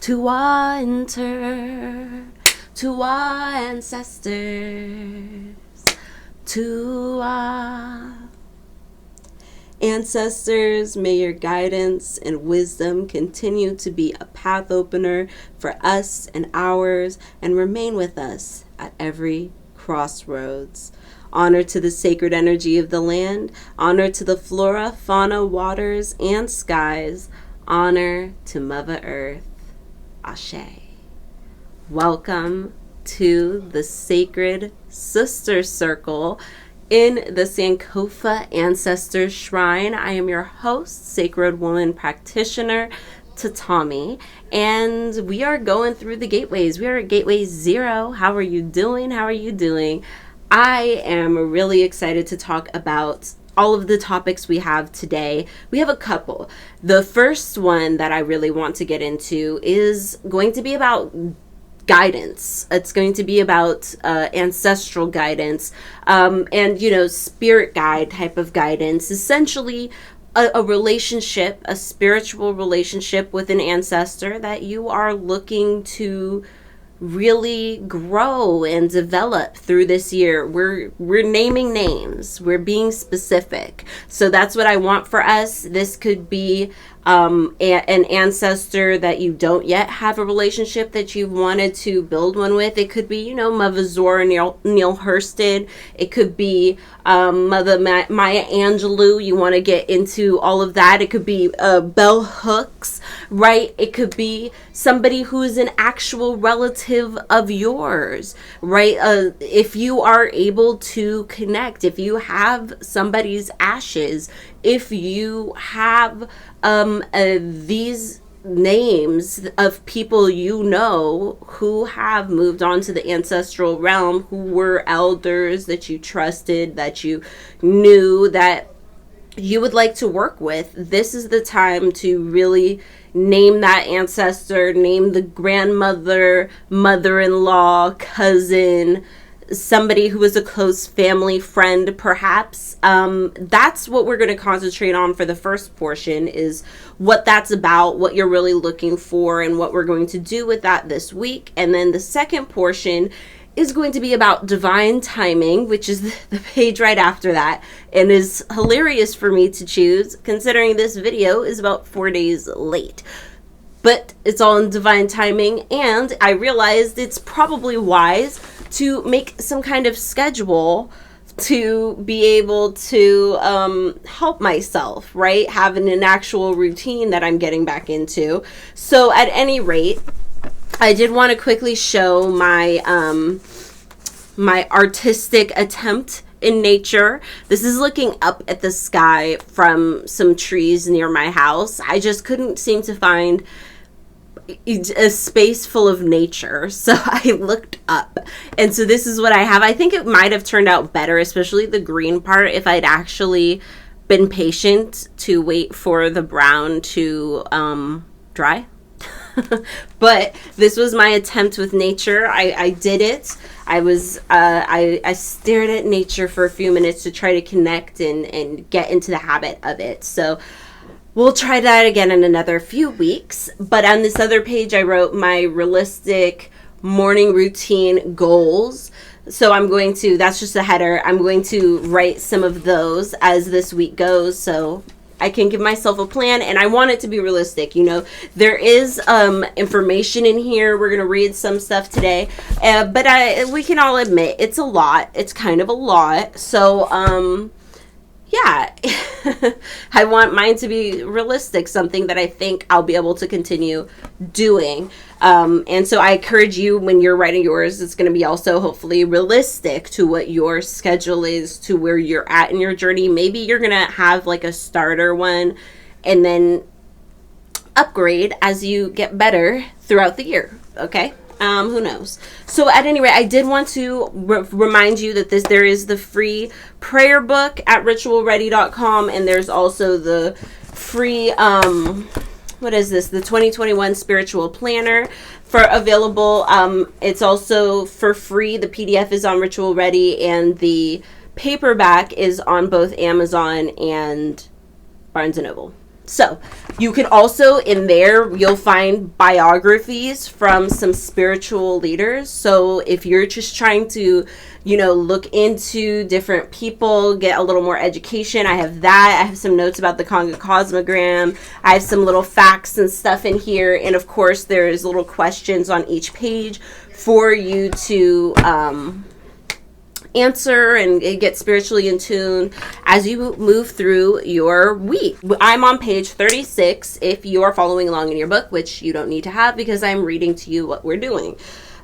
to enter, to our ancestors, to our ancestors. May your guidance and wisdom continue to be a path opener for us and ours, and remain with us at every crossroads. Honor to the sacred energy of the land. Honor to the flora, fauna, waters, and skies. Honor to Mother Earth. Ashe. Welcome to the Sacred Sister Circle in the Sankofa Ancestor Shrine. I am your host, Sacred Woman Practitioner Tatami, and we are going through the gateways. We are at Gateway 0. How are you doing? How are you doing? I am really excited to talk about all of the topics we have today. We have a couple. The first one that I really want to get into is going to be about guidance. It's going to be about ancestral guidance and, spirit guide type of guidance. Essentially, a relationship, a spiritual relationship with an ancestor that you are looking to really grow and develop through this year. We're naming names. We're being specific. So that's what I want for us. This could be an ancestor that you don't yet have a relationship that you've wanted to build one with. It could be, Mother Zora Neale Hurston. It could be Mother Maya Angelou. You want to get into all of that. It could be bell hooks, right? It could be somebody who is an actual relative of yours, right? If you are able to connect, if you have somebody's ashes, if you have these names of people who have moved on to the ancestral realm, who were elders that you trusted, that you knew, that you would like to work with, this is the time to really name that ancestor, name the grandmother, mother-in-law, cousin, somebody who is a close family friend, perhaps. That's what we're going to concentrate on for the first portion, is what that's about, what you're really looking for, and what we're going to do with that this week. And then the second portion is going to be about divine timing, which is the page right after that, and is hilarious for me to choose, considering this video is about 4 days late. But it's all in divine timing, and I realized it's probably wise to make some kind of schedule to be able to help myself, right? Having an actual routine that I'm getting back into. So at any rate, I did want to quickly show my my artistic attempt in nature. This is looking up at the sky from some trees near my house. I just couldn't seem to find a space full of nature, so I looked up, and so this is what I have. I think it might have turned out better, especially the green part, if I'd actually been patient to wait for the brown to dry. But this was my attempt with nature. I did it. I stared at nature for a few minutes to try to connect and get into the habit of it. So we'll try that again in another few weeks. But on this other page, I wrote my realistic morning routine goals. So that's just a header. I'm going to write some of those as this week goes, so I can give myself a plan, and I want it to be realistic. There is information in here. We're going to read some stuff today, but we can all admit it's a lot. It's kind of a lot. So, yeah, I want mine to be realistic, something that I think I'll be able to continue doing. And so I encourage you, when you're writing yours, it's going to be also hopefully realistic to what your schedule is, to where you're at in your journey. Maybe you're going to have like a starter one and then upgrade as you get better throughout the year. Okay. Who knows? So at any rate, I did want to remind you that there is the free prayer book at ritualready.com, and there's also the free, what is this? The 2021 Spiritual Planner for available. It's also for free. The PDF is on Ritual Ready, and the paperback is on both Amazon and Barnes & Noble. So, You can also, in there, you'll find biographies from some spiritual leaders. So if you're just trying to, look into different people, get a little more education, I have that. I have some notes about the Conga Cosmogram. I have some little facts and stuff in here. And of course, there's little questions on each page for you to answer and get spiritually in tune as you move through your week. I'm on page 36 if you are following along in your book, which you don't need to have because I'm reading to you what we're doing.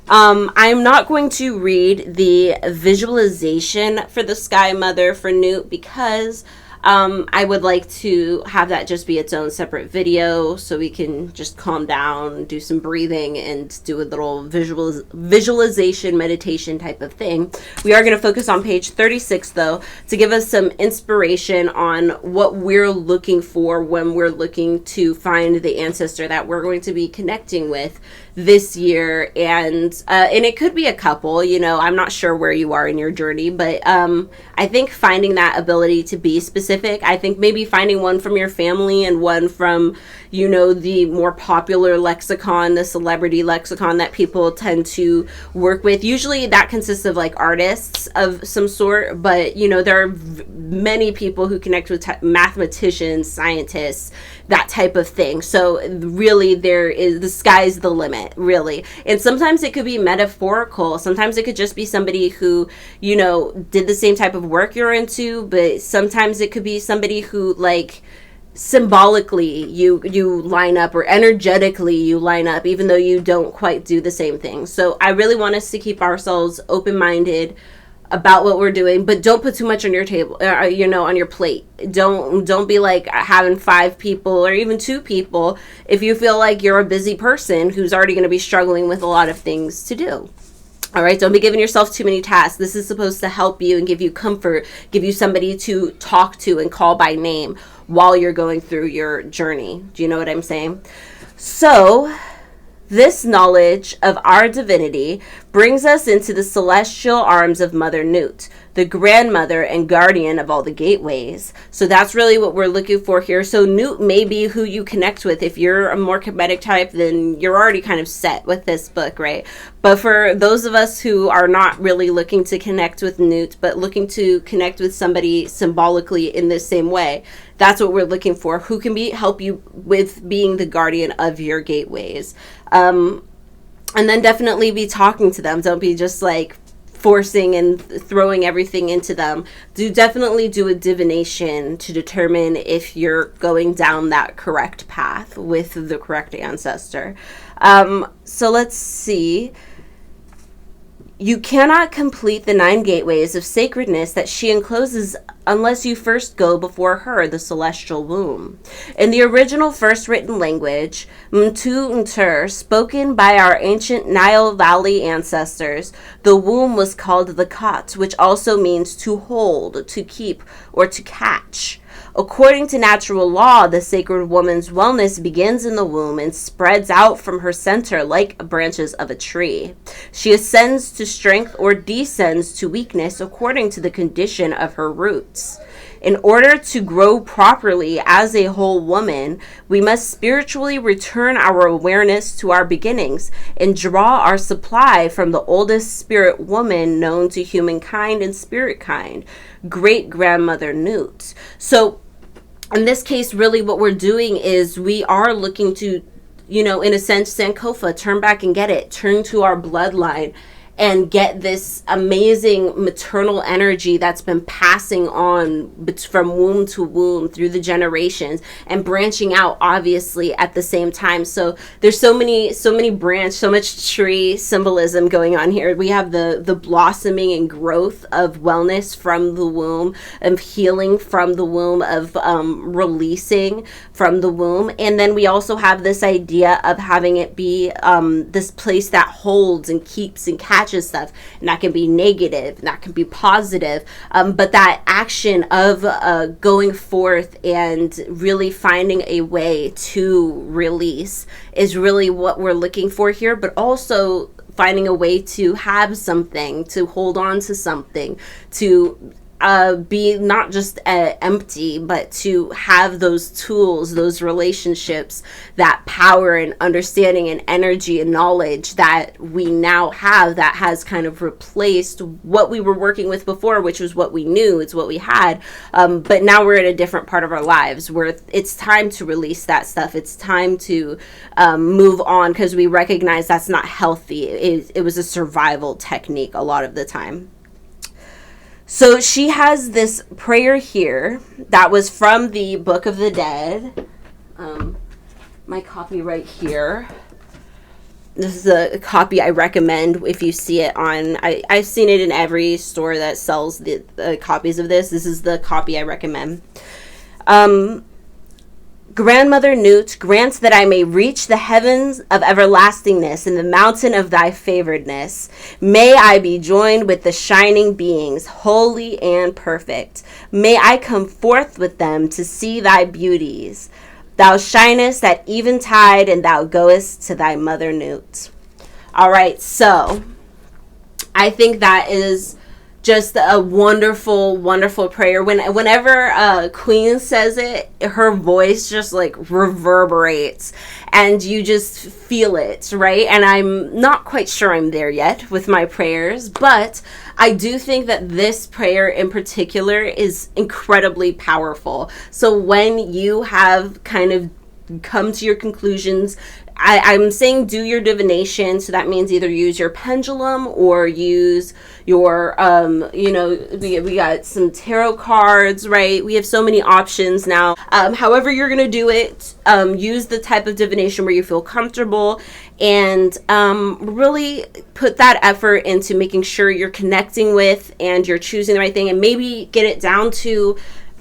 I'm not going to read the visualization for the Sky Mother for Newt because I would like to have that just be its own separate video so we can just calm down, do some breathing, and do a little visualization meditation type of thing. We are going to focus on page 36, though, to give us some inspiration on what we're looking for when we're looking to find the ancestor that we're going to be connecting with this year. And it could be a couple, I'm not sure where you are in your journey, but I think finding that ability to be specific, I think maybe finding one from your family and one from, the more popular lexicon, the celebrity lexicon that people tend to work with. Usually that consists of like artists of some sort, but there are many people who connect with mathematicians, scientists, that type of thing. So really the sky's the limit, really. And sometimes it could be metaphorical. Sometimes it could just be somebody who, did the same type of work you're into, but sometimes it could be somebody who like symbolically you line up, or energetically you line up, even though you don't quite do the same thing. So I really want us to keep ourselves open-minded about what we're doing, but don't put too much on your table, on your plate. Don't be like having 5 people or even 2 people if you feel like you're a busy person who's already going to be struggling with a lot of things to do. All right, don't be giving yourself too many tasks. This is supposed to help you and give you comfort, give you somebody to talk to and call by name while you're going through your journey. Do you know what I'm saying? So this knowledge of our divinity brings us into the celestial arms of Mother Newt, the grandmother and guardian of all the gateways. So that's really what we're looking for here. So Newt may be who you connect with. If you're a more comedic type, then you're already kind of set with this book, right? But for those of us who are not really looking to connect with Newt, but looking to connect with somebody symbolically in the same way, that's what we're looking for. Who can help you with being the guardian of your gateways. And then definitely be talking to them. Don't be just like forcing and throwing everything into them. Definitely do a divination to determine if you're going down that correct path with the correct ancestor. So let's see. You cannot complete the 9 gateways of sacredness that she encloses unless you first go before her, the celestial womb. In the original first written language, Mtu Ntur, spoken by our ancient Nile Valley ancestors, the womb was called the Khat, which also means to hold, to keep, or to catch. According to natural law, the sacred woman's wellness begins in the womb and spreads out from her center like branches of a tree. She ascends to strength or descends to weakness according to the condition of her roots. In order to grow properly as a whole woman, we must spiritually return our awareness to our beginnings and draw our supply from the oldest spirit woman known to humankind and spirit kind, great grandmother Newt. So in this case, really what we're doing is we are looking to, in a sense, Sankofa, turn back and get it, turn to our bloodline and get this amazing maternal energy that's been passing on from womb to womb through the generations and branching out obviously at the same time. So there's so many branch, so much tree symbolism going on here. We have the blossoming and growth of wellness from the womb, of healing from the womb, of releasing from the womb. And then we also have this idea of having it be this place that holds and keeps and catches stuff, and that can be negative and that can be positive, but that action of going forth and really finding a way to release is really what we're looking for here, but also finding a way to have something, to hold on to something, to be not just empty, but to have those tools, those relationships, that power and understanding and energy and knowledge that we now have, that has kind of replaced what we were working with before, which was what we knew, it's what we had. But now we're at a different part of our lives where it's time to release that stuff. It's time to move on, because we recognize that's not healthy. It was a survival technique a lot of the time. So she has this prayer here that was from the Book of the Dead. My copy right here. This is a copy I recommend if you see it on... I've seen it in every store that sells the copies of this. This is the copy I recommend. Grandmother Newt, grant that I may reach the heavens of everlastingness and the mountain of thy favoredness. May I be joined with the shining beings, holy and perfect. May I come forth with them to see thy beauties. Thou shinest at eventide, and thou goest to thy mother Newt. All right, so I think that is just a wonderful, wonderful prayer. Whenever Queen says it, her voice just like reverberates and you just feel it, right? And I'm not quite sure I'm there yet with my prayers, but I do think that this prayer in particular is incredibly powerful. So when you have kind of come to your conclusions, I'm saying do your divination. So that means either use your pendulum or use your, we got some tarot cards, right? We have so many options now. However you're going to do it, use the type of divination where you feel comfortable, and really put that effort into making sure you're connecting with and you're choosing the right thing, and maybe get it down to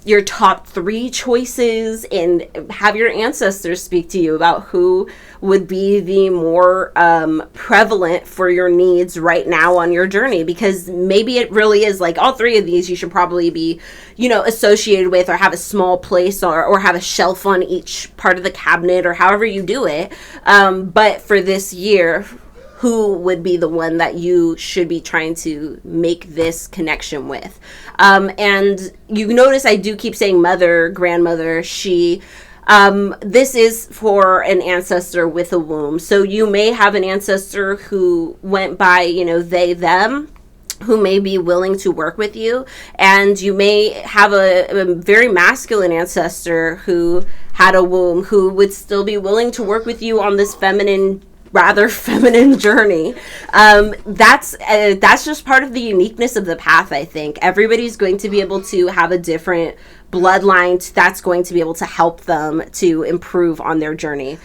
your top 3 choices and have your ancestors speak to you about who would be the more prevalent for your needs right now on your journey. Because maybe it really is like all 3 of these you should probably be, associated with, or have a small place, or have a shelf on each part of the cabinet, or however you do it. But for this year, who would be the one that you should be trying to make this connection with? And you notice I do keep saying mother, grandmother, she. This is for an ancestor with a womb. So you may have an ancestor who went by, they, them, who may be willing to work with you. And you may have a very masculine ancestor who had a womb, who would still be willing to work with you on this rather feminine journey. That's just part of the uniqueness of the path. I think everybody's going to be able to have a different bloodline that's going to be able to help them to improve on their journey.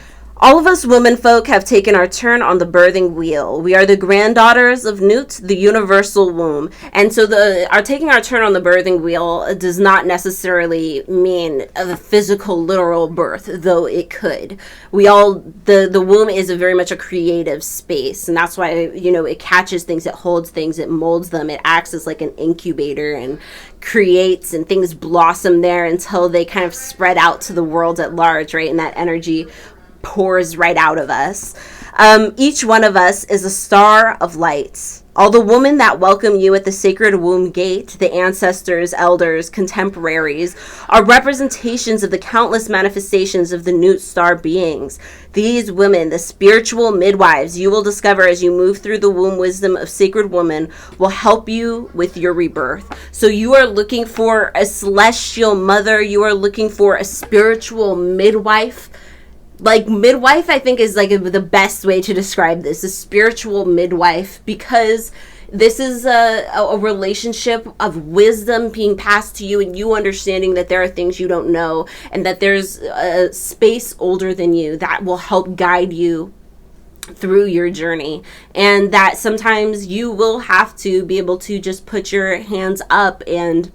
All of us women folk have taken our turn on the birthing wheel. We are the granddaughters of Newt, the universal womb. And so our taking our turn on the birthing wheel does not necessarily mean a physical, literal birth, though it could. The womb is very much a creative space. And that's why, it catches things, it holds things, it molds them. It acts as like an incubator and creates, and things blossom there until they kind of spread out to the world at large, right? And that energy pours right out of us. Each one of us is a star of light. All the women that welcome you at the sacred womb gate, the ancestors, elders, contemporaries, are representations of the countless manifestations of the Newt star beings. These women, the spiritual midwives you will discover as you move through the womb wisdom of sacred woman, will help you with your rebirth. So you are looking for a celestial mother. You are looking for a spiritual midwife. Like, midwife, I think, is like the best way to describe this, a spiritual midwife, because this is a relationship of wisdom being passed to you, and you understanding that there are things you don't know, and that there's a space older than you that will help guide you through your journey, and that sometimes you will have to be able to just put your hands up and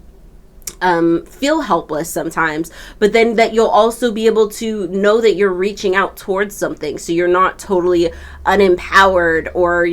feel helpless sometimes, but then that you'll also be able to know that you're reaching out towards something, so you're not totally unempowered or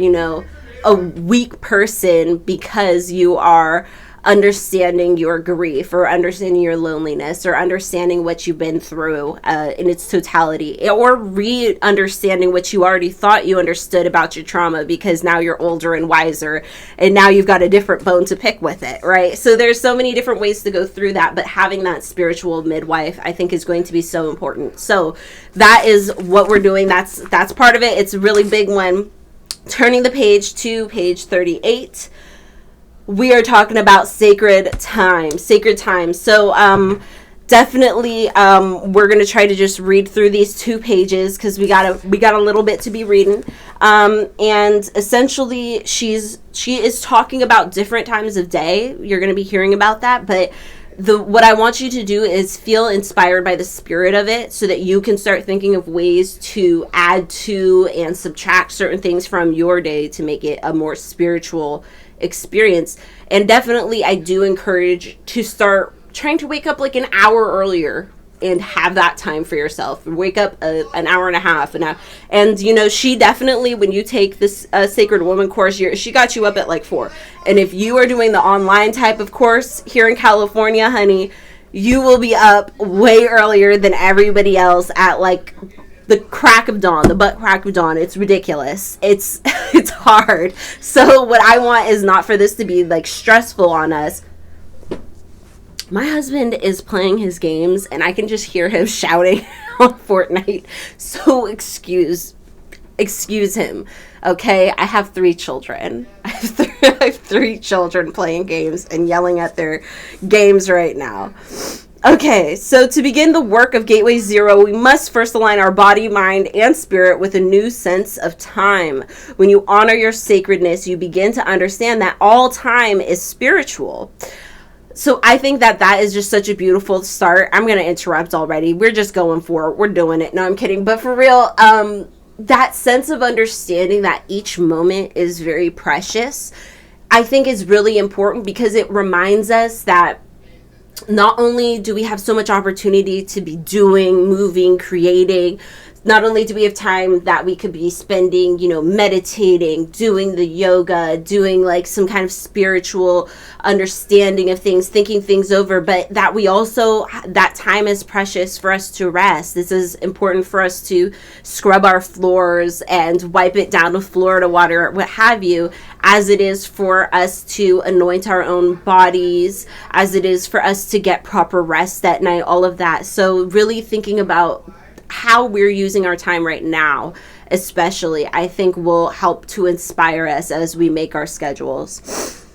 a weak person because you are understanding your grief or understanding your loneliness or understanding what you've been through in its totality, or re-understanding what you already thought you understood about your trauma, because now you're older and wiser and now you've got a different bone to pick with it, right? So there's so many different ways to go through that, but having that spiritual midwife, I think, is going to be so important. So that is what we're doing. That's part of it. It's a really big one. Turning the page to page 38, we are talking about sacred time. So definitely we're going to try to just read through these 2 pages because we got a little bit to be reading. And essentially she is talking about different times of day. You're going to be hearing about that, but what I want you to do is feel inspired by the spirit of it so that you can start thinking of ways to add to and subtract certain things from your day to make it a more spiritual experience. And definitely I do encourage to start trying to wake up like an hour earlier and have that time for yourself. Wake up an hour and a half. And you know, she definitely, when you take this Sacred Woman course, she got you up at like 4. And if you are doing the online type of course here in California, honey, you will be up way earlier than everybody else at like the crack of dawn, the butt crack of dawn. It's ridiculous. It's hard. So what I want is not for this to be like stressful on us. My husband is playing his games and I can just hear him shouting on Fortnite. So excuse him. Okay, I have 3 children. I have 3 children playing games and yelling at their games right now. Okay, so to begin the work of Gateway Zero, we must first align our body, mind, and spirit with a new sense of time. When you honor your sacredness, you begin to understand that all time is spiritual. So I think that is just such a beautiful start. I'm going to interrupt already. We're just going for it. We're doing it. No, I'm kidding. But for real, that sense of understanding that each moment is very precious, I think is really important because it reminds us that not only do we have so much opportunity to be doing, moving, creating, not only do we have time that we could be spending, meditating, doing the yoga, doing like some kind of spiritual understanding of things, thinking things over, but that we also, that time is precious for us to rest. This is important for us to scrub our floors and wipe it down with Florida water, what have you, as it is for us to anoint our own bodies, as it is for us to get proper rest at night, all of that. So really thinking about how we're using our time right now, especially, I think will help to inspire us as we make our schedules.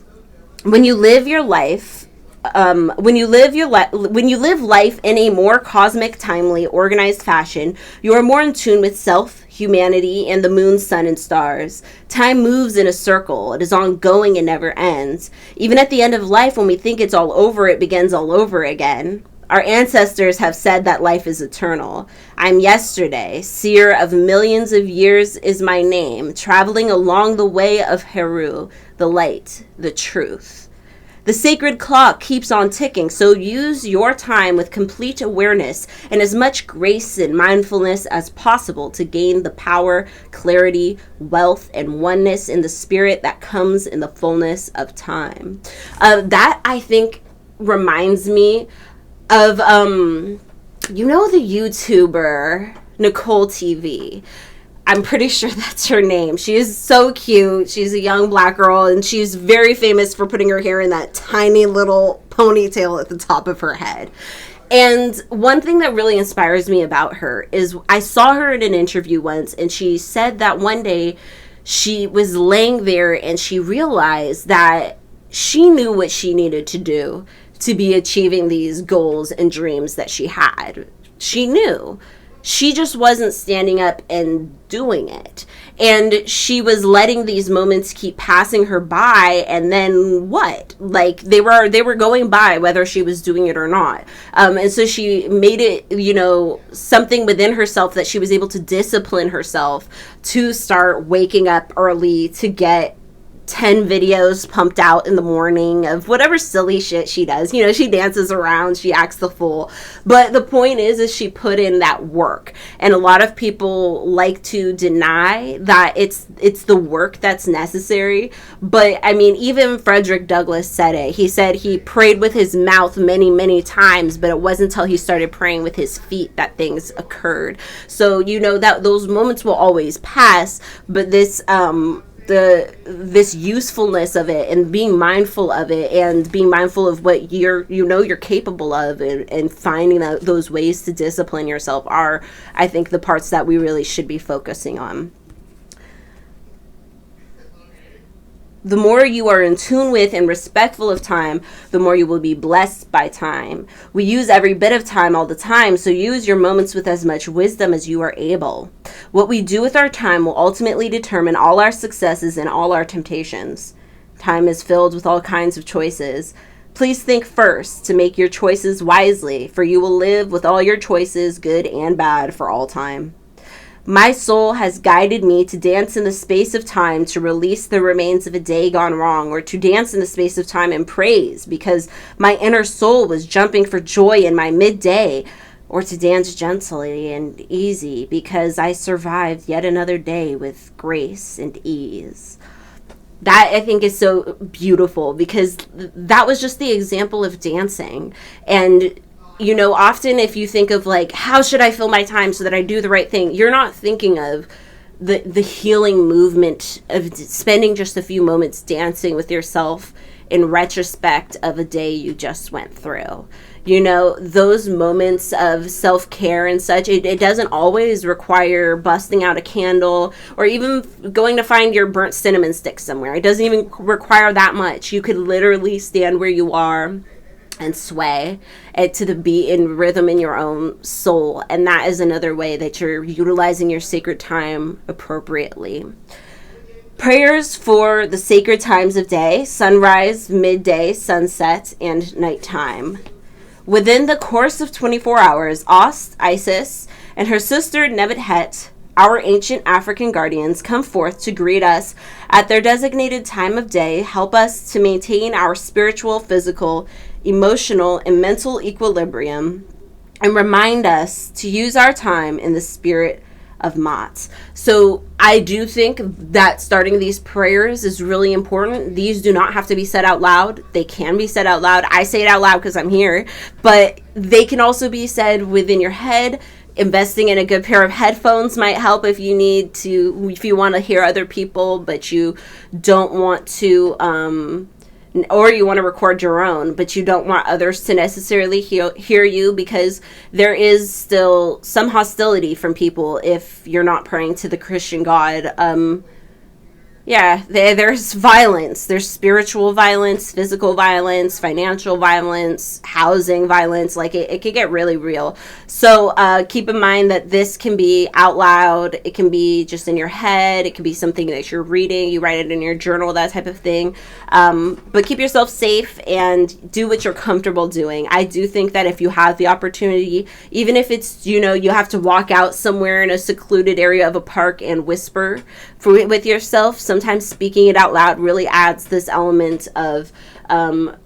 When you live life in a more cosmic, timely, organized fashion, you are more in tune with self, humanity, and the moon, sun, and stars. Time moves in a circle. It is ongoing and never ends. Even at the end of life, when we think it's all over, it begins all over again. Our ancestors have said that life is eternal. I'm yesterday, seer of millions of years is my name, traveling along the way of Heru, the light, the truth. The sacred clock keeps on ticking, so use your time with complete awareness and as much grace and mindfulness as possible to gain the power, clarity, wealth, and oneness in the spirit that comes in the fullness of time. That, I think, reminds me of the YouTuber Nicole TV. I'm pretty sure that's her name. She is so cute. She's a young black girl and she's very famous for putting her hair in that tiny little ponytail at the top of her head. And one thing that really inspires me about her is I saw her in an interview once and she said that one day she was laying there and she realized that she knew what she needed to do to be achieving these goals and dreams that she had. She knew. She just wasn't standing up and doing it. And she was letting these moments keep passing her by, and then what? Like, they were going by whether she was doing it or not. And so she made it, something within herself that she was able to discipline herself to start waking up early, to get 10 videos pumped out in the morning of whatever silly shit she does. You know, she dances around, she acts the fool. But the point is she put in that work. And a lot of people like to deny that it's the work that's necessary. But I mean, even Frederick Douglass said it. He said he prayed with his mouth many, many times, but it wasn't until he started praying with his feet that things occurred. So, you know, that those moments will always pass, but this this usefulness of it and being mindful of it and being mindful of what you're capable of, and finding those ways to discipline yourself are, I think, the parts that we really should be focusing on. The more you are in tune with and respectful of time, the more you will be blessed by time. We use every bit of time all the time, so use your moments with as much wisdom as you are able. What we do with our time will ultimately determine all our successes and all our temptations. Time is filled with all kinds of choices. Please think first to make your choices wisely, for you will live with all your choices, good and bad, for all time. My soul has guided me to dance in the space of time to release the remains of a day gone wrong, or to dance in the space of time in praise because my inner soul was jumping for joy in my midday, or to dance gently and easy because I survived yet another day with grace and ease. That, I think, is so beautiful because that was just the example of dancing. And you know, often if you think of like, how should I fill my time so that I do the right thing? You're not thinking of the healing movement of spending just a few moments dancing with yourself in retrospect of a day you just went through. You know, those moments of self-care and such, it doesn't always require busting out a candle or even going to find your burnt cinnamon stick somewhere. It doesn't even require that much. You could literally stand where you are and sway to the beat and rhythm in your own soul. And that is another way that you're utilizing your sacred time appropriately. Prayers for the sacred times of day: sunrise, midday, sunset, and nighttime. Within the course of 24 hours, Isis, and her sister Nebet-Het, our ancient African guardians, come forth to greet us at their designated time of day, help us to maintain our spiritual, physical, emotional, and mental equilibrium, and remind us to use our time in the spirit of Ma'at. So I do think that starting these prayers is really important. These do not have to be said out loud. They can be said out loud. I say it out loud because I'm here, but they can also be said within your head. Investing in a good pair of headphones might help if you want to hear other people, but you don't want to, or you want to record your own, but you don't want others to necessarily hear you, because there is still some hostility from people if you're not praying to the Christian God. There's violence. There's spiritual violence, physical violence, financial violence, housing violence. Like it can get really real. So keep in mind that this can be out loud. It can be just in your head. It can be something that you're reading. You write it in your journal, that type of thing. But keep yourself safe and do what you're comfortable doing. I do think that if you have the opportunity, even if it's, you have to walk out somewhere in a secluded area of a park and whisper with yourself, sometimes speaking it out loud really adds this element of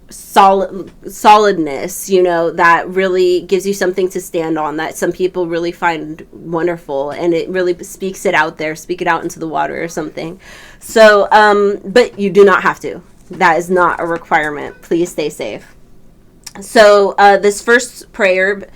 solidness, that really gives you something to stand on, that some people really find wonderful, and it really speak it out into the water or something. So, but you do not have to. That is not a requirement. Please stay safe. So, this first prayer,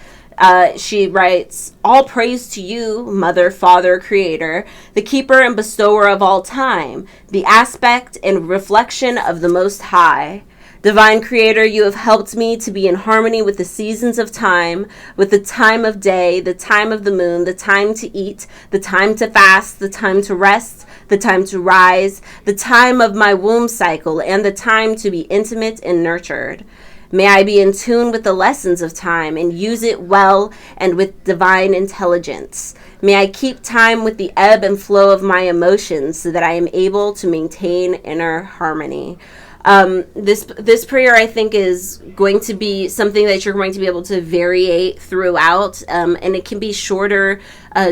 she writes, "All praise to you, Mother, Father, Creator, the keeper and bestower of all time, the aspect and reflection of the Most High. Divine Creator, you have helped me to be in harmony with the seasons of time, with the time of day, the time of the moon, the time to eat, the time to fast, the time to rest, the time to rise, the time of my womb cycle, and the time to be intimate and nurtured. May I be in tune with the lessons of time and use it well and with divine intelligence. May I keep time with the ebb and flow of my emotions so that I am able to maintain inner harmony." This prayer, I think, is going to be something that you're going to be able to variate throughout, and it can be shorter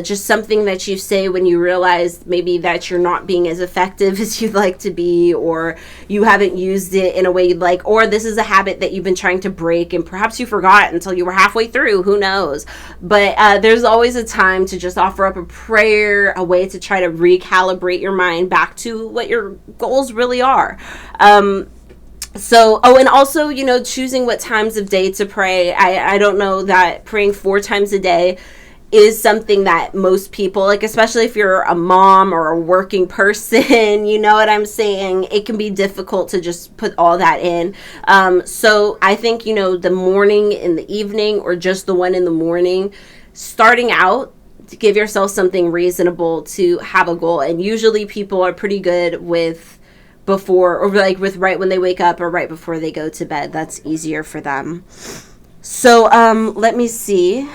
just something that you say when you realize maybe that you're not being as effective as you'd like to be, or you haven't used it in a way you'd like, or this is a habit that you've been trying to break and perhaps you forgot until you were halfway through, who knows. But there's always a time to just offer up a prayer, a way to try to recalibrate your mind back to what your goals really are. And also, choosing what times of day to pray. I don't know that praying 4 times a day is something that most people, like, especially if you're a mom or a working person, you know what I'm saying? It can be difficult to just put all that in. So I think, the morning and the evening, or just the one in the morning, starting out, to give yourself something reasonable to have a goal. And usually people are pretty good with before, or like with right when they wake up or right before they go to bed. That's easier for them. So let me see.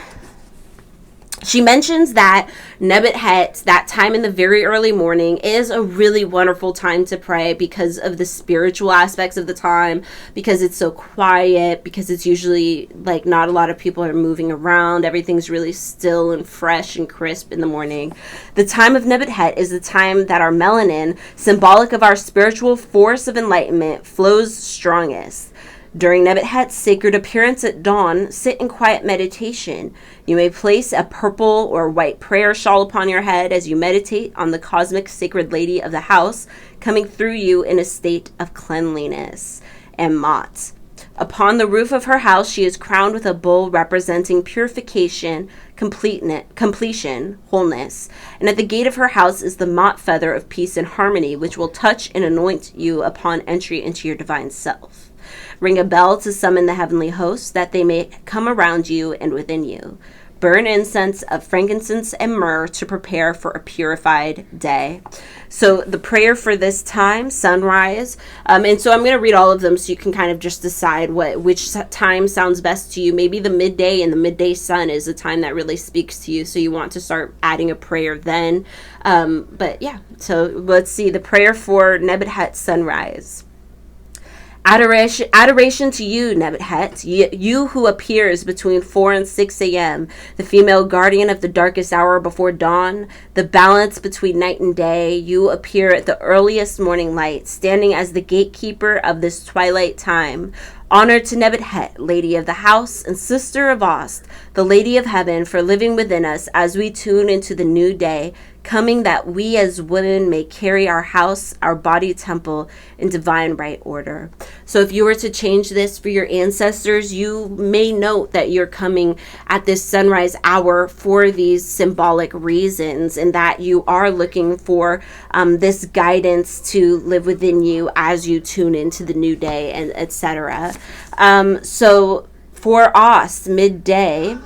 She mentions that Nebbet Het, that time in the very early morning, is a really wonderful time to pray because of the spiritual aspects of the time, because it's so quiet, because it's usually like not a lot of people are moving around. Everything's really still and fresh and crisp in the morning. The time of Nebbet Het is the time that our melanin, symbolic of our spiritual force of enlightenment, flows strongest. During Nebbet Het's sacred appearance at dawn, sit in quiet meditation. You may place a purple or white prayer shawl upon your head as you meditate on the cosmic sacred lady of the house coming through you in a state of cleanliness. And Mot. Upon the roof of her house, she is crowned with a bull representing purification, completion, wholeness. And at the gate of her house is the Mot feather of peace and harmony, which will touch and anoint you upon entry into your divine self. Ring a bell to summon the heavenly hosts, that they may come around you and within you. Burn incense of frankincense and myrrh to prepare for a purified day. So the prayer for this time, sunrise, and so I'm going to read all of them so you can kind of just decide which time sounds best to you. Maybe the midday and the midday sun is a time that really speaks to you, so you want to start adding a prayer then. But yeah, so let's see, the prayer for Nebbet Het sunrise. Adoration to you, Nebbet Het, you who appears between 4 and 6 a.m., the female guardian of the darkest hour before dawn, the balance between night and day. You appear at the earliest morning light, standing as the gatekeeper of this twilight time. Honor to Nebbet Het, Lady of the House and Sister of Ost, the Lady of Heaven, for living within us as we tune into the new day, coming that we as women may carry our house, our body temple, in divine right order. So if you were to change this for your ancestors, you may note that you're coming at this sunrise hour for these symbolic reasons, and that you are looking for this guidance to live within you as you tune into the new day, and etc. So for Ost, midday,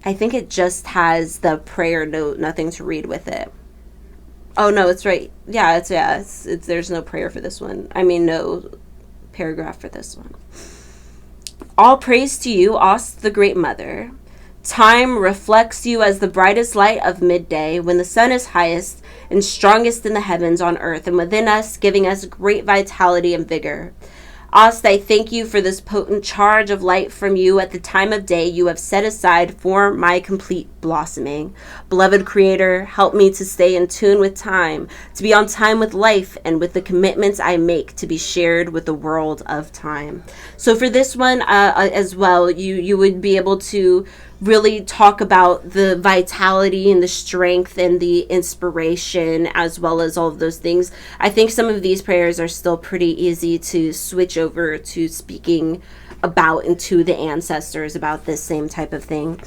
I think it just has the prayer note, nothing to read with it. Oh no, it's right. Yeah, it's there's no prayer for this one. I mean, no paragraph for this one. All praise to you, Ost, the Great Mother. Time reflects you as the brightest light of midday, when the sun is highest and strongest in the heavens on earth and within us, giving us great vitality and vigor. Ost, I thank you for this potent charge of light from you at the time of day you have set aside for my complete blossoming. Beloved Creator, help me to stay in tune with time, to be on time with life, and with the commitments I make to be shared with the world of time. So for this one as well, you would be able to really talk about the vitality and the strength and the inspiration, as well as all of those things. I think some of these prayers are still pretty easy to switch over to speaking about and to the ancestors about this same type of thing.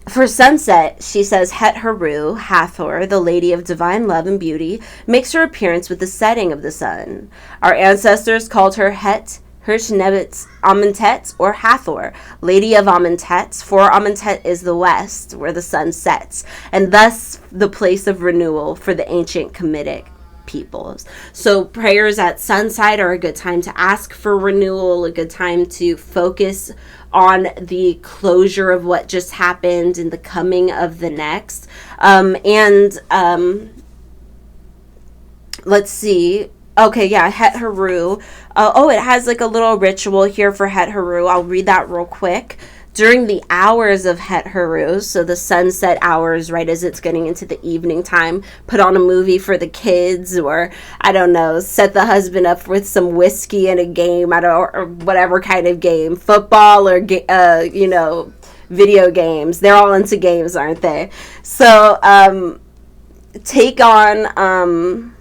For sunset, she says, Het Haru, Hathor, the lady of divine love and beauty, makes her appearance with the setting of the sun. Our ancestors called her Het Hirschnebet Amentet, or Hathor, Lady of Amentet, for Amentet is the west, where the sun sets, and thus the place of renewal for the ancient Kemetic peoples. So prayers at sunset are a good time to ask for renewal, a good time to focus on the closure of what just happened and the coming of the next. Let's see. Okay, yeah, Het Haru. Oh, it has like a little ritual here for Het Haru. I'll read that real quick. During the hours of Het Haru, so the sunset hours, right as it's getting into the evening time, put on a movie for the kids, or I don't know, set the husband up with some whiskey and a game, or whatever kind of game, football or video games. They're all into games, aren't they? So take on.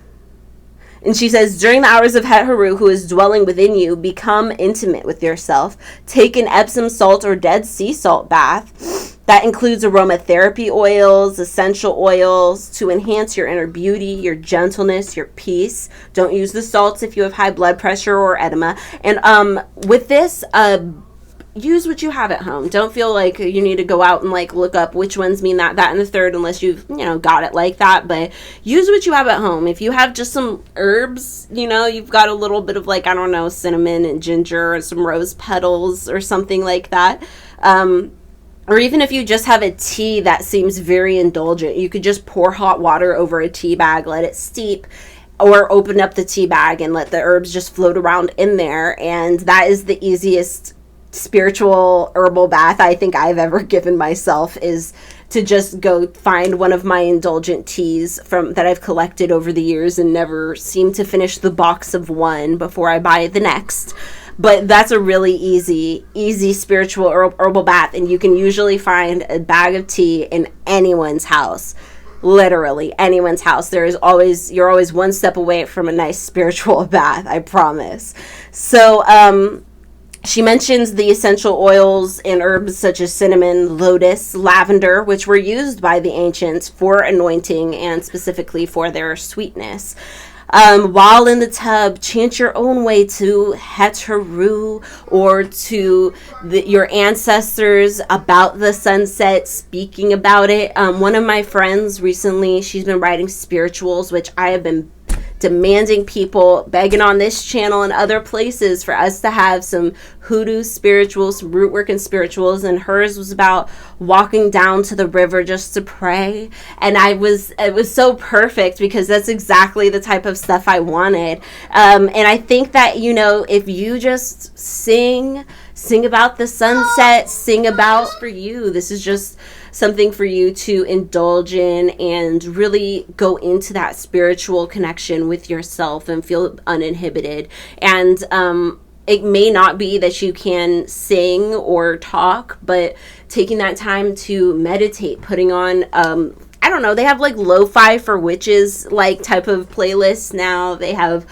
And she says, during the hours of Het Haru, who is dwelling within you, become intimate with yourself. Take an Epsom salt or Dead Sea salt bath. That includes aromatherapy oils, essential oils to enhance your inner beauty, your gentleness, your peace. Don't use the salts if you have high blood pressure or edema. And with this, use what you have at home. Don't feel like you need to go out and like look up which ones mean that, and the third, unless you've, got it like that. But use what you have at home. If you have just some herbs, you've got a little bit of like, I don't know, cinnamon and ginger and some rose petals or something like that. Or even if you just have a tea that seems very indulgent, you could just pour hot water over a tea bag, let it steep, or open up the tea bag and let the herbs just float around in there. And that is the easiest spiritual herbal bath I think I've ever given myself, is to just go find one of my indulgent teas that I've collected over the years and never seem to finish the box of one before I buy the next. But that's a really easy spiritual herbal bath, and you can usually find a bag of tea in anyone's house. Literally anyone's house. You're always one step away from a nice spiritual bath, I promise. So she mentions the essential oils and herbs such as cinnamon, lotus, lavender, which were used by the ancients for anointing and specifically for their sweetness. While in the tub, chant your own way to Het Haru or to your ancestors about the sunset, speaking about it. One of my friends recently, she's been writing spirituals, which I have been demanding people, begging on this channel and other places for us to have some hoodoo spirituals, some root work and spirituals, and hers was about walking down to the river just to pray. And it was so perfect because that's exactly the type of stuff I wanted. And I think that, if you just sing about the sunset, sing about for you, this is just something for you to indulge in and really go into that spiritual connection with yourself and feel uninhibited. And it may not be that you can sing or talk, but taking that time to meditate, putting on I don't know, they have like lo-fi for witches like type of playlists now. They have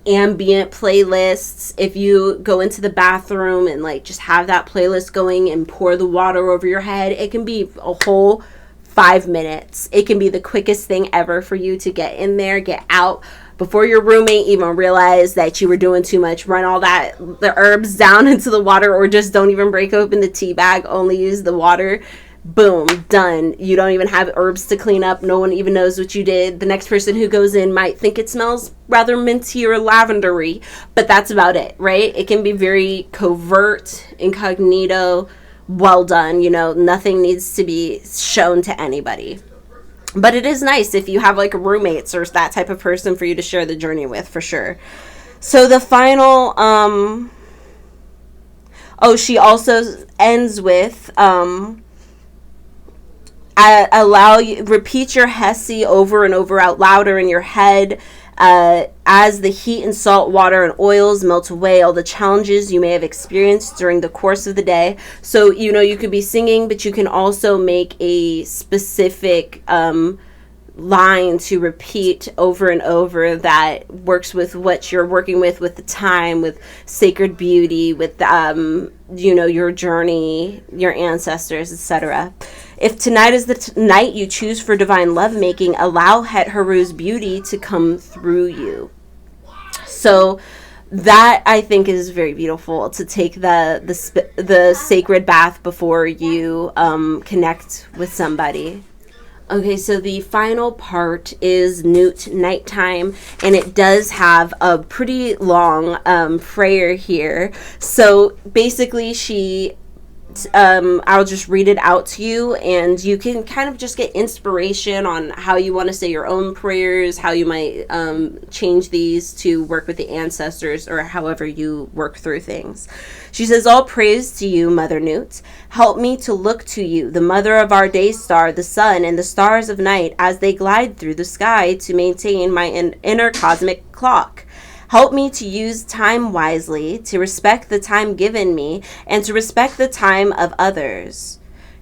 ambient playlists. If you go into the bathroom and like just have that playlist going and pour the water over your head, it can be a whole 5 minutes. It can be the quickest thing ever for you to get in there, get out before your roommate even realized that you were doing too much. Run all the herbs down into the water, or just don't even break open the tea bag, only use the water. Boom, done. You don't even have herbs to clean up. No one even knows what you did. The next person who goes in might think it smells rather minty or lavendery, but that's about it, right? It can be very covert, incognito, well done. Nothing needs to be shown to anybody. But it is nice if you have like roommates or that type of person for you to share the journey with, for sure. So the final, she also ends with, repeat your Hesi over and over out louder in your head as the heat and salt water and oils melt away all the challenges you may have experienced during the course of the day. So, you could be singing, but you can also make a specific line to repeat over and over that works with what you're working with the time, with sacred beauty, with your journey, your ancestors, etc. If tonight is the night you choose for divine lovemaking, allow Het Haru's beauty to come through you. So that, I think, is very beautiful, to take the sacred bath before you connect with somebody. Okay, so the final part is Newt Nighttime, and it does have a pretty long prayer here. So basically she I'll just read it out to you, and you can kind of just get inspiration on how you want to say your own prayers, how you might change these to work with the ancestors, or however you work through things. She says, all praise to you, Mother Newt. Help me to look to you, the mother of our day star, the sun, and the stars of night, as they glide through the sky to maintain my inner cosmic clock. Help me to use time wisely, to respect the time given me, and to respect the time of others.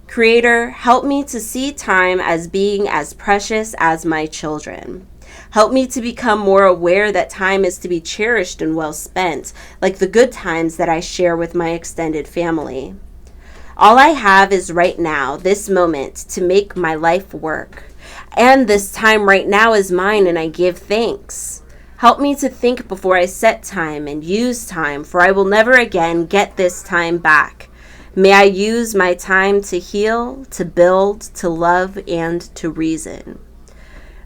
Creator, help me to see time as being as precious as my children. Help me to become more aware that time is to be cherished and well spent, like the good times that I share with my extended family. All I have is right now, this moment, to make my life work. And this time right now is mine, and I give thanks. Help me to think before I set time and use time, for I will never again get this time back. May I use my time to heal, to build, to love, and to reason.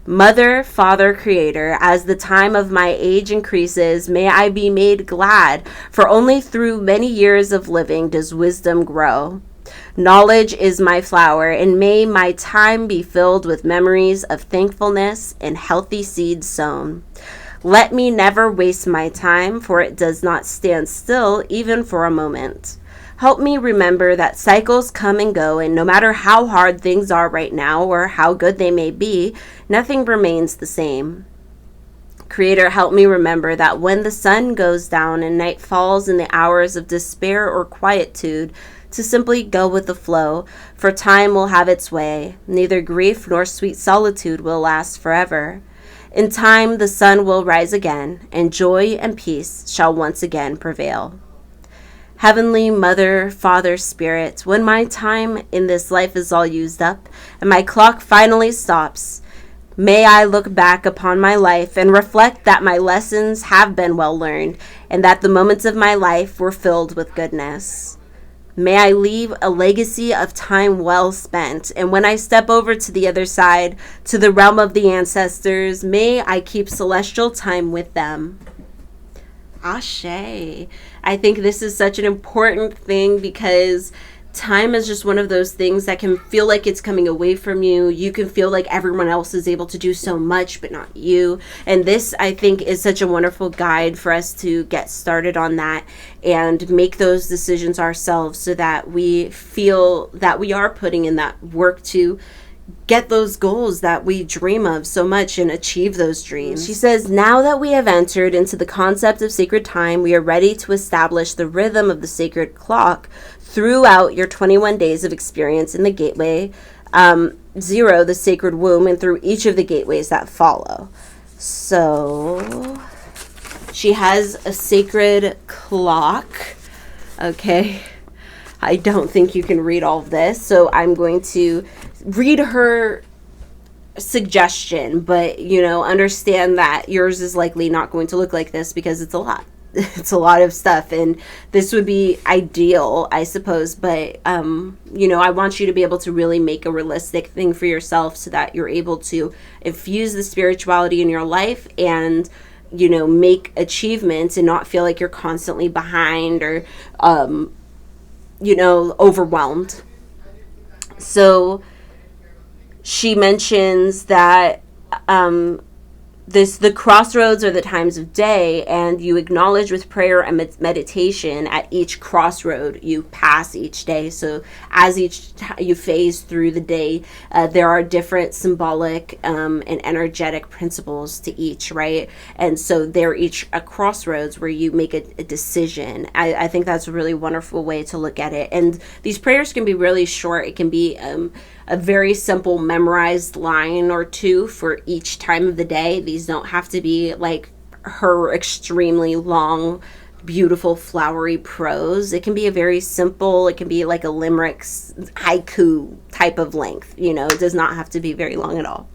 Mother, Father, Creator, as the time of my age increases, may I be made glad, for only through many years of living does wisdom grow. Knowledge is my flower, and may my time be filled with memories of thankfulness and healthy seeds sown. Let me never waste my time, for it does not stand still even for a moment. Help me remember that cycles come and go, and no matter how hard things are right now or how good they may be, nothing remains the same. Creator, help me remember that when the sun goes down and night falls in the hours of despair or quietude, to simply go with the flow, for time will have its way. Neither grief nor sweet solitude will last forever. In time, the sun will rise again, and joy and peace shall once again prevail. Heavenly Mother, Father, Spirit, when my time in this life is all used up, and my clock finally stops, may I look back upon my life and reflect that my lessons have been well learned, and that the moments of my life were filled with goodness. May I leave a legacy of time well spent, and when I step over to the other side, to the realm of the ancestors, may I keep celestial time with them. Ashe. I think this is such an important thing, because time is just one of those things that can feel like it's coming away from you. You can feel like everyone else is able to do so much, but not you. And this, I think, is such a wonderful guide for us to get started on that and make those decisions ourselves, so that we feel that we are putting in that work to get those goals that we dream of so much and achieve those dreams. She says, now that we have entered into the concept of sacred time, we are ready to establish the rhythm of the sacred clock throughout your 21 days of experience in the gateway 0, the sacred womb, and through each of the gateways that follow. So she has a sacred clock. Okay. I don't think you can read all of this, so I'm going to read her suggestion, but, understand that yours is likely not going to look like this, because it's a lot. It's a lot of stuff, and this would be ideal, I suppose, but, I want you to be able to really make a realistic thing for yourself, so that you're able to infuse the spirituality in your life and, make achievements and not feel like you're constantly behind or, overwhelmed. So she mentions that the crossroads are the times of day, and you acknowledge with prayer and meditation at each crossroad you pass each day. So as you phase through the day, there are different symbolic and energetic principles to each, right? And so they're each a crossroads where you make a decision. I think that's a really wonderful way to look at it. And these prayers can be really short. It can be a very simple memorized line or two for each time of the day. These don't have to be like her extremely long, beautiful, flowery prose. It can be a very simple, it can be like a limerick, haiku type of length. It does not have to be very long at all.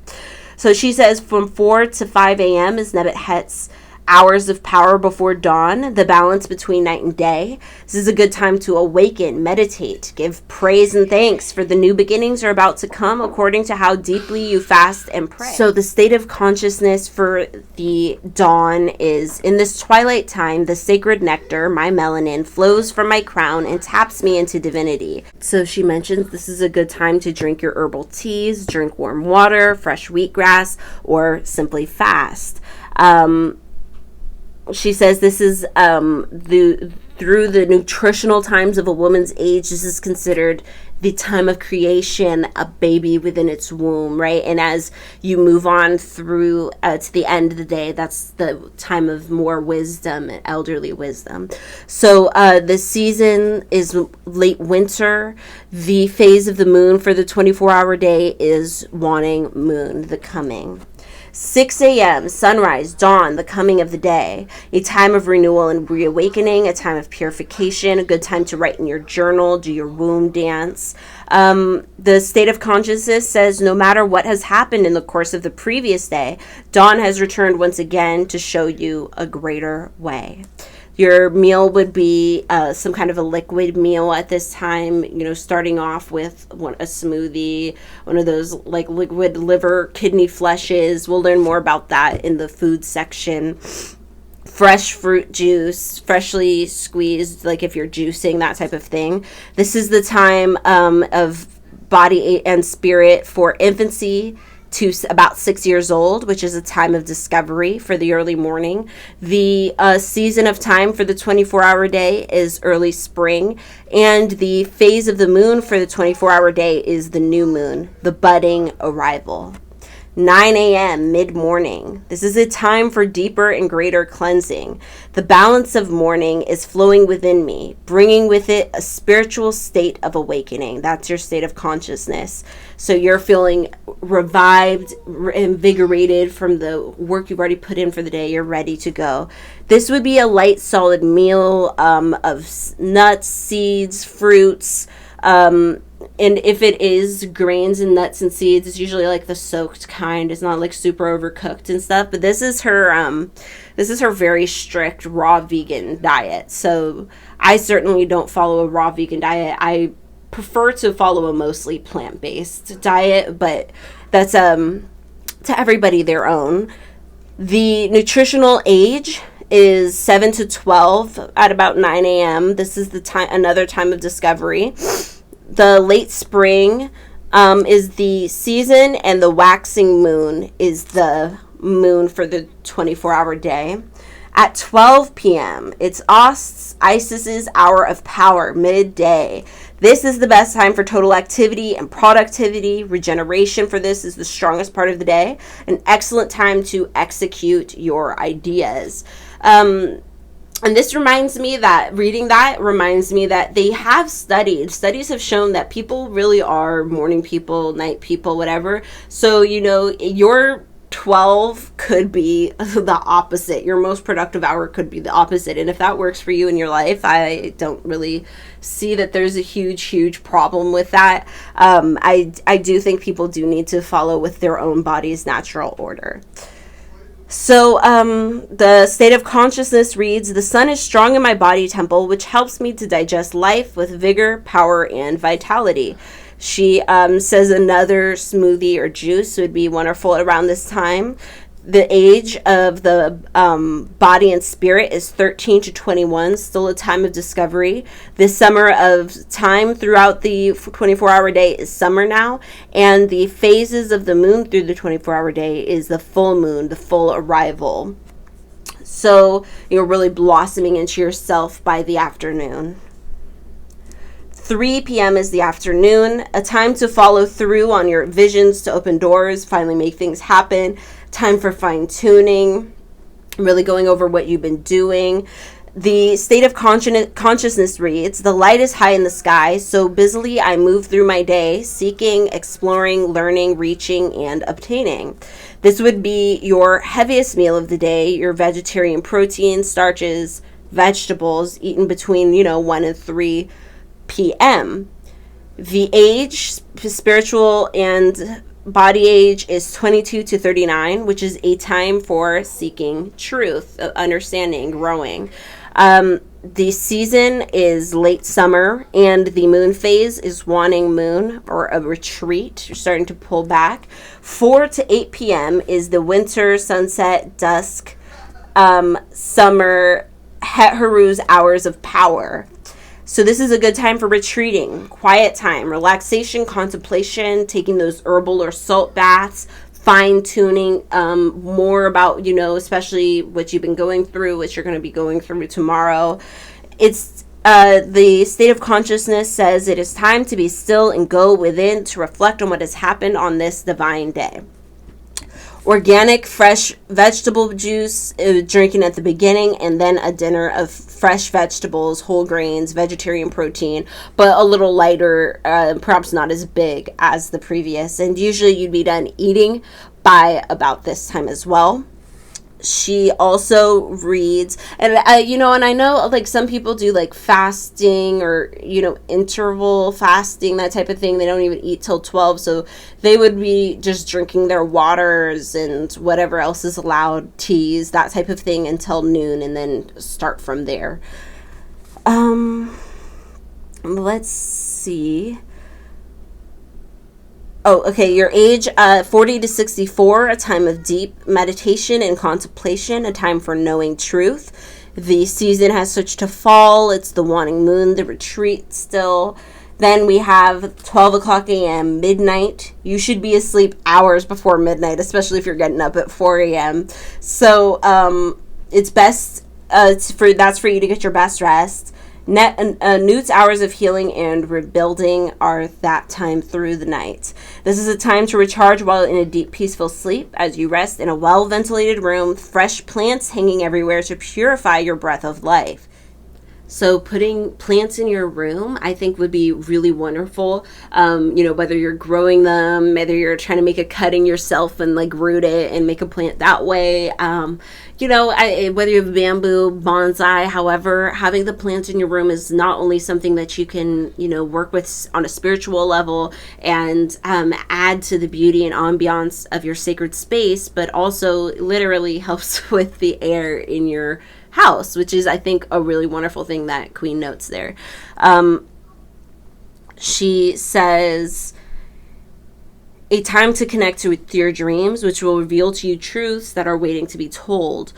So she says from 4 to 5 a.m. is Nebet Het's Hours of power before dawn, the balance between night and day. This is a good time to awaken, meditate, give praise and thanks, for the new beginnings are about to come according to how deeply you fast and pray. So the state of consciousness for the dawn is, in this twilight time, the sacred nectar, my melanin, flows from my crown and taps me into divinity. So she mentions this is a good time to drink your herbal teas, drink warm water, fresh wheatgrass, or simply fast. She says this is through the nutritional times of a woman's age, this is considered the time of creation, a baby within its womb, right? And as you move on through to the end of the day, that's the time of more wisdom, elderly wisdom. So the season is late winter. The phase of the moon for the 24-hour day is waning moon, the coming. 6 a.m., sunrise, dawn, the coming of the day, a time of renewal and reawakening, a time of purification, a good time to write in your journal, do your womb dance. The state of consciousness says no matter what has happened in the course of the previous day, dawn has returned once again to show you a greater way. Your meal would be some kind of a liquid meal at this time, starting off with a smoothie, one of those like liquid liver kidney fleshes. We'll learn more about that in the food section. Fresh fruit juice, freshly squeezed, like if you're juicing, that type of thing. This is the time of body and spirit for infancy to about 6 years old, which is a time of discovery for the early morning. The season of time for the 24-hour day is early spring, and the phase of the moon for the 24-hour day is the new moon, the budding arrival. 9 a.m., mid-morning. This is a time for deeper and greater cleansing. The balance of morning is flowing within me, bringing with it a spiritual state of awakening. That's your state of consciousness. So you're feeling revived, invigorated from the work you've already put in for the day. You're ready to go. This would be a light, solid meal of nuts, seeds, fruits, and if it is grains and nuts and seeds, it's usually like the soaked kind. It's not like super overcooked and stuff. But this is her very strict raw vegan diet. So I certainly don't follow a raw vegan diet. I prefer to follow a mostly plant-based diet, but that's to everybody their own. The nutritional age is 7 to 12 at about 9 a.m. This is the time, another time of discovery. The late spring is the season, and the waxing moon is the moon for the 24-hour day. At 12 p.m., it's Isis's hour of power, midday. This is the best time for total activity and productivity. Regeneration for this is the strongest part of the day. An excellent time to execute your ideas. And this reminds me that, reading that reminds me that they have studies have shown that people really are morning people, night people, whatever. So, your 12 could be the opposite. Your most productive hour could be the opposite. And if that works for you in your life, I don't really see that there's a huge problem with that. I do think people do need to follow with their own body's natural order. So the state of consciousness reads, the sun is strong in my body temple, which helps me to digest life with vigor, power, and vitality. She says another smoothie or juice would be wonderful around this time. The age of the body and spirit is 13 to 21, still a time of discovery. This summer of time throughout the 24-hour day is summer now, and the phases of the moon through the 24-hour day is the full moon, the full arrival. So you're really blossoming into yourself by the afternoon. 3 p.m. is the afternoon, a time to follow through on your visions, to open doors, finally make things happen. Time for fine-tuning, really going over what you've been doing. The state of consciousness reads, the light is high in the sky, so busily I move through my day, seeking, exploring, learning, reaching, and obtaining. This would be your heaviest meal of the day, your vegetarian protein, starches, vegetables, eaten between, 1 and 3 p.m. The age, spiritual and body age is 22 to 39, which is a time for seeking truth, understanding, growing. The season is late summer, and the moon phase is waning moon, or a retreat. You're starting to pull back. 4 to 8 p.m. is the winter, sunset, dusk, summer, Het Haru's hours of power. So this is a good time for retreating, quiet time, relaxation, contemplation, taking those herbal or salt baths, fine-tuning more about, especially what you've been going through, what you're going to be going through tomorrow. It's the state of consciousness says it is time to be still and go within to reflect on what has happened on this divine day. Organic, fresh vegetable juice, drinking at the beginning, and then a dinner of fresh vegetables, whole grains, vegetarian protein, but a little lighter, perhaps not as big as the previous. And usually you'd be done eating by about this time as well. She also reads, and and I know like some people do like fasting or, interval fasting, that type of thing. They don't even eat till 12. So they would be just drinking their waters and whatever else is allowed, teas, that type of thing until noon, and then start from there. Let's see. Oh, okay, your age, 40 to 64, a time of deep meditation and contemplation, a time for knowing truth. The season has switched to fall. It's the waning moon, the retreat still. Then we have 12 o'clock a.m., midnight. You should be asleep hours before midnight, especially if you're getting up at 4 a.m. So it's best, that's for you to get your best rest. Newt's hours of healing and rebuilding are that time through the night. This is a time to recharge while in a deep, peaceful sleep as you rest in a well-ventilated room, fresh plants hanging everywhere to purify your breath of life. So putting plants in your room, I think, would be really wonderful. Whether you're growing them, whether you're trying to make a cutting yourself and like root it and make a plant that way. Whether you have bamboo, bonsai, however, having the plants in your room is not only something that you can, work with on a spiritual level and add to the beauty and ambiance of your sacred space, but also literally helps with the air in your house, which is, I think, a really wonderful thing that Queen notes there. She says, a time to connect with your dreams, which will reveal to you truths that are waiting to be told.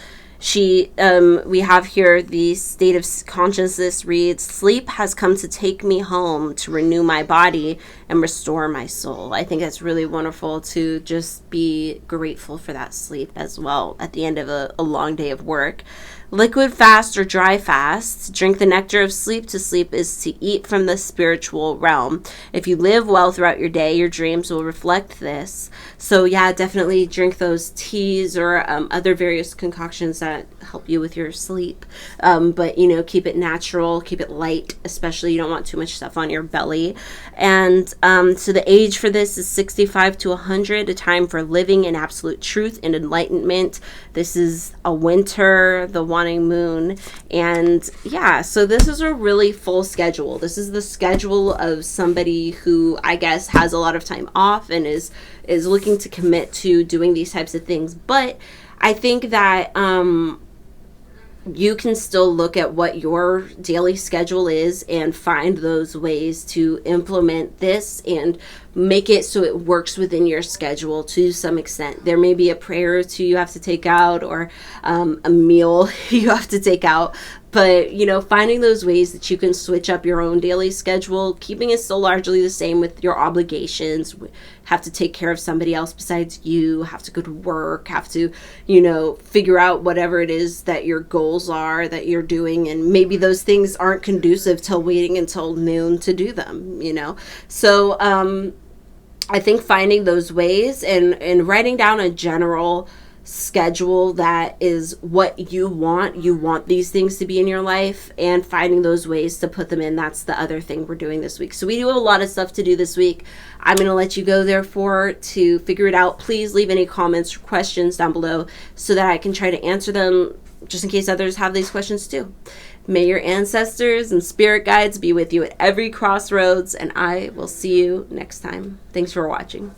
We have here the state of consciousness reads, sleep has come to take me home to renew my body and restore my soul. I think that's really wonderful to just be grateful for that sleep as well at the end of a long day of work. Liquid fast or dry fast. Drink the nectar of sleep. To sleep is to eat from the spiritual realm. If you live well throughout your day, your dreams will reflect this. So yeah, definitely drink those teas or other various concoctions that help you with your sleep. But keep it natural, keep it light, especially you don't want too much stuff on your belly. And so the age for this is 65 to 100, a time for living in absolute truth and enlightenment. This is a winter, the waning moon. And yeah, so this is a really full schedule. This is the schedule of somebody who I guess has a lot of time off and is looking to commit to doing these types of things. But I think that you can still look at what your daily schedule is and find those ways to implement this and make it so it works within your schedule to some extent. There may be a prayer or two you have to take out, or a meal you have to take out, but finding those ways that you can switch up your own daily schedule, keeping it still largely the same with your obligations. Have to take care of somebody else besides you, have to go to work, have to figure out whatever it is that your goals are that you're doing, and maybe those things aren't conducive till waiting until noon to do them. So I think finding those ways and writing down a general schedule that is what you want these things to be in your life, and finding those ways to put them in. That's the other thing we're doing this week. So we do have a lot of stuff to do this week. I'm going to let you go therefore to figure it out. Please leave any comments or questions down below so that I can try to answer them, just in case others have these questions too. May your ancestors and spirit guides be with you at every crossroads, and I will see you next time. Thanks for watching.